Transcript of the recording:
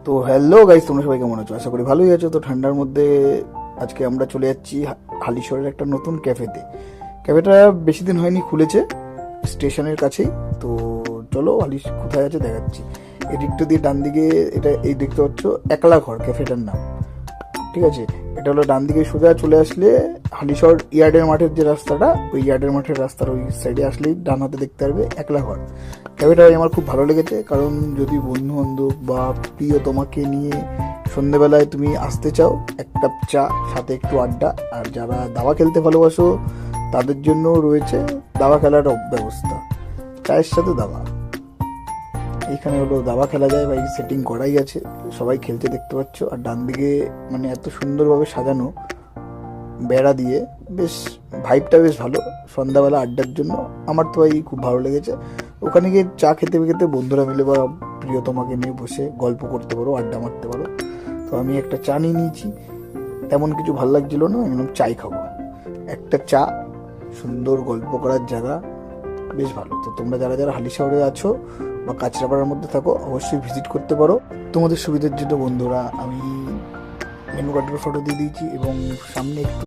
তো hello guys, তোমরা সবাই কেমন আছো? আশা করি ভালোই আছো। তো ঠান্ডার মধ্যে আজকে আমরা চলে যাচ্ছি হালিশহরের একটা নতুন ক্যাফেতে। ক্যাফেটা বেশি দিন হয়নি, খুলেছে স্টেশনের কাছেই। তো চলো কোথায় আছে দেখাচ্ছি। এই দিকটা দিয়ে ডান দিকে, এটা এই দিকটা হচ্ছে একলা ঘর ক্যাফেটার নাম, ঠিক আছে? এটা হলো ডান দিকে সোজা চলে আসলে হালিশহর ইয়ার্ডের মাঠের যে রাস্তাটা, ওই ইয়ার্ডের মাঠের রাস্তার ওই সাইডে আসলেই ডান হাতে দেখতে পারবে একলা ঘর। ক্যাফেটা আমার খুব ভালো লেগেছে, কারণ যদি বন্ধু বান্ধব বা প্রিয় তোমাকে নিয়ে সন্ধেবেলায় তুমি আসতে চাও, এক কাপ চা সাথে একটু আড্ডা, আর যারা দাবা খেলতে ভালোবাসো তাদের জন্য রয়েছে দাবা খেলার ব্যবস্থা, চায়ের সাথে দাবা। এইখানে হলো দাবা খেলা যায় বা এই সেটিং করাই আছে, সবাই খেলতে দেখতে পাচ্ছ। আর ডান দিকে মানে এত সুন্দরভাবে সাজানো বেড়া দিয়ে, বেশ ভাইবটা বেশ ভালো সন্ধ্যাবেলা আড্ডার জন্য। আমার তো ভাই খুব ভালো লেগেছে। ওখানে গিয়ে চা খেতে খেতে বন্ধুরা মিলে বা প্রিয়তমাকে নিয়ে বসে গল্প করতে পারো, আড্ডা মারতে পারো। তো আমি একটা চা নিয়ে নিয়েছি, তেমন কিছু ভালো লাগছিল না, একদম চাই খাবো। একটা চা, সুন্দর গল্প করার জায়গা, বেশ ভালো। তো তোমরা যারা যারা হালিশহরে আছো বা কাঁচরাপাড়ার মধ্যে থাকো, অবশ্যই ভিজিট করতে পারো। তোমাদের সুবিধার জন্য বন্ধুরা আমি মেনু কার্ডের ফটো দিয়ে দিয়েছি, এবং সামনে একটু